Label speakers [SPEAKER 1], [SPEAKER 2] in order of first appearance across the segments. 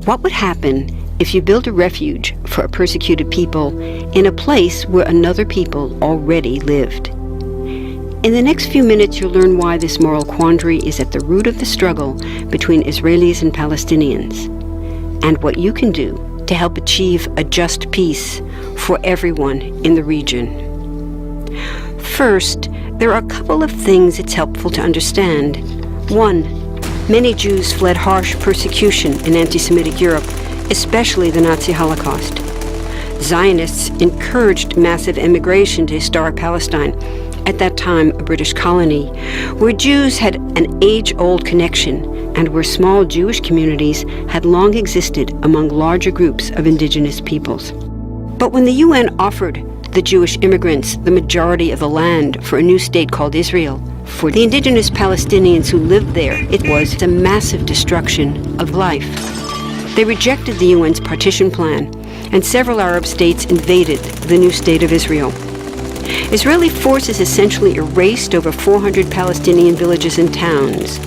[SPEAKER 1] What would happen if you built a refuge for a persecuted people in a place where another people already lived? In the next few minutes, you'll learn why this moral quandary is at the root of the struggle between Israelis and Palestinians, and what you can do to help achieve a just peace for everyone in the region. First, there are a couple of things it's helpful to understand. One, many Jews fled harsh persecution in anti-Semitic Europe, especially the Nazi Holocaust. Zionists encouraged massive immigration to historic Palestine, at that time a British colony, where Jews had an age-old connection and where small Jewish communities had long existed among larger groups of indigenous peoples. But when the UN offered the Jewish immigrants the majority of the land for a new state called Israel, for the indigenous Palestinians who lived there, it was a massive destruction of life. They rejected the UN's partition plan, and several Arab states invaded the new state of Israel. Israeli forces essentially erased over 400 Palestinian villages and towns.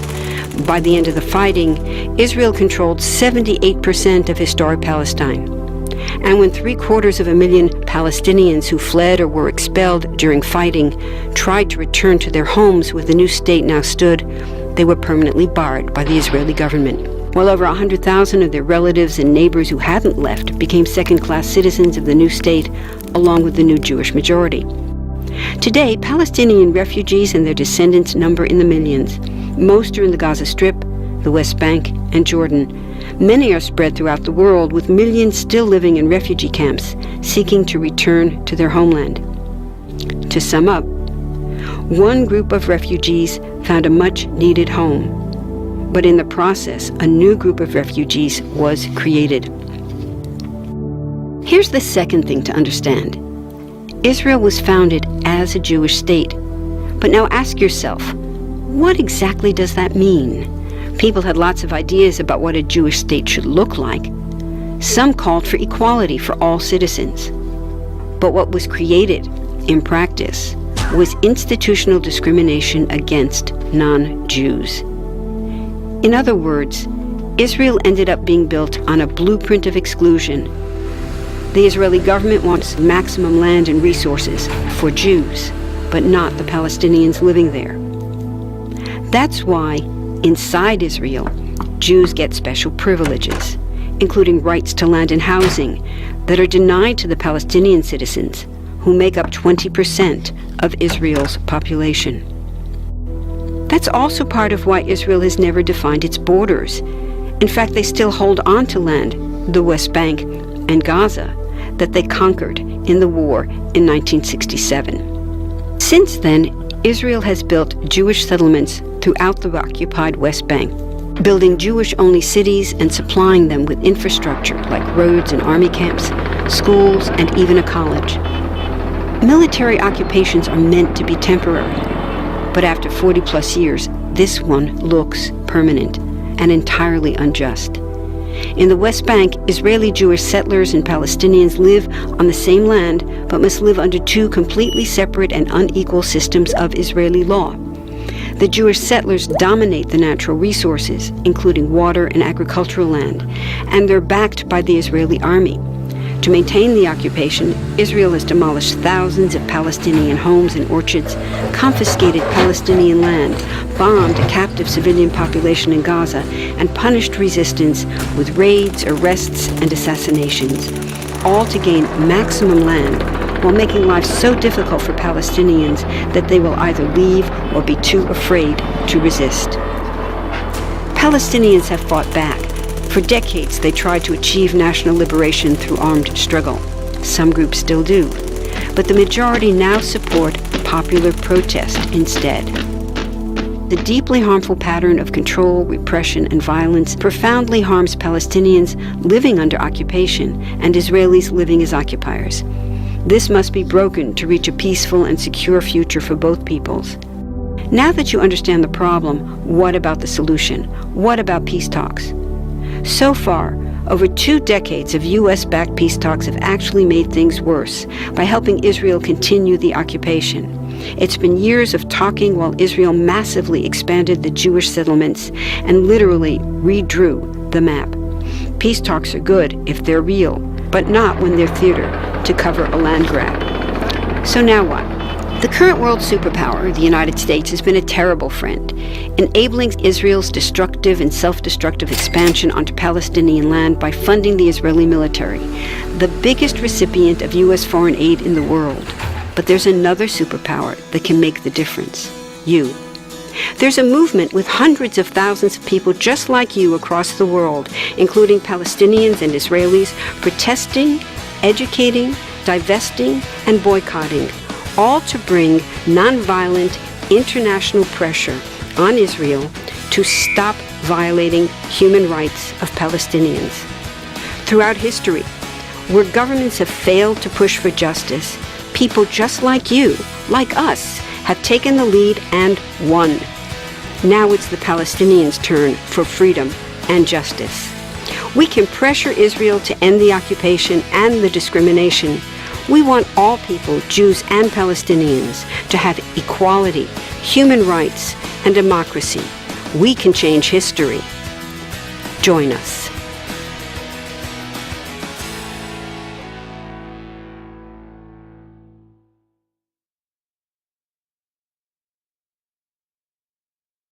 [SPEAKER 1] By the end of the fighting, Israel controlled 78% of historic Palestine. And when 750,000 Palestinians who fled or were expelled during fighting tried to return to their homes where the new state now stood, they were permanently barred by the Israeli government. While over 100,000 of their relatives and neighbors who hadn't left became second-class citizens of the new state, along with the new Jewish majority. Today, Palestinian refugees and their descendants number in the millions. Most are in the Gaza Strip, the West Bank, and Jordan. Many are spread throughout the world, with millions still living in refugee camps, seeking to return to their homeland. To sum up, one group of refugees found a much-needed home, but in the process, a new group of refugees was created. Here's the second thing to understand. Israel was founded as a Jewish state. But now ask yourself, what exactly does that mean? People had lots of ideas about what a Jewish state should look like. Some called for equality for all citizens. But what was created, in practice, was institutional discrimination against non-Jews. In other words, Israel ended up being built on a blueprint of exclusion. The Israeli government wants maximum land and resources for Jews, but not the Palestinians living there. That's why, inside Israel, Jews get special privileges, including rights to land and housing, that are denied to the Palestinian citizens, who make up 20% of Israel's population. That's also part of why Israel has never defined its borders. In fact, they still hold on to land, the West Bank and Gaza, that they conquered in the war in 1967. Since then, Israel has built Jewish settlements throughout the occupied West Bank, building Jewish-only cities and supplying them with infrastructure like roads and army camps, schools, and even a college. Military occupations are meant to be temporary, but after 40-plus years, this one looks permanent and entirely unjust. In the West Bank, Israeli Jewish settlers and Palestinians live on the same land, but must live under two completely separate and unequal systems of Israeli law. The Jewish settlers dominate the natural resources, including water and agricultural land, and they're backed by the Israeli army. To maintain the occupation, Israel has demolished thousands of Palestinian homes and orchards, confiscated Palestinian land, bombed a captive civilian population in Gaza, and punished resistance with raids, arrests, and assassinations, all to gain maximum land, while making life so difficult for Palestinians that they will either leave or be too afraid to resist. Palestinians have fought back. For decades, they tried to achieve national liberation through armed struggle. Some groups still do. But the majority now support popular protest instead. The deeply harmful pattern of control, repression, and violence profoundly harms Palestinians living under occupation and Israelis living as occupiers. This must be broken to reach a peaceful and secure future for both peoples. Now that you understand the problem, what about the solution? What about peace talks? So far, over 2 decades of U.S.-backed peace talks have actually made things worse by helping Israel continue the occupation. It's been years of talking while Israel massively expanded the Jewish settlements and literally redrew the map. Peace talks are good if they're real, but not when they're theater to cover a land grab. So now what? The current world superpower, the United States, has been a terrible friend, enabling Israel's destructive and self-destructive expansion onto Palestinian land by funding the Israeli military, the biggest recipient of U.S. foreign aid in the world. But there's another superpower that can make the difference: you. There's a movement with hundreds of thousands of people just like you across the world, including Palestinians and Israelis, protesting, educating, divesting, and boycotting, all to bring nonviolent international pressure on Israel to stop violating human rights of Palestinians. Throughout history, where governments have failed to push for justice, people just like you, like us, have taken the lead and won. Now it's the Palestinians' turn for freedom and justice. We can pressure Israel to end the occupation and the discrimination. We want all people, Jews and Palestinians, to have equality, human rights, and democracy. We can change history. Join us.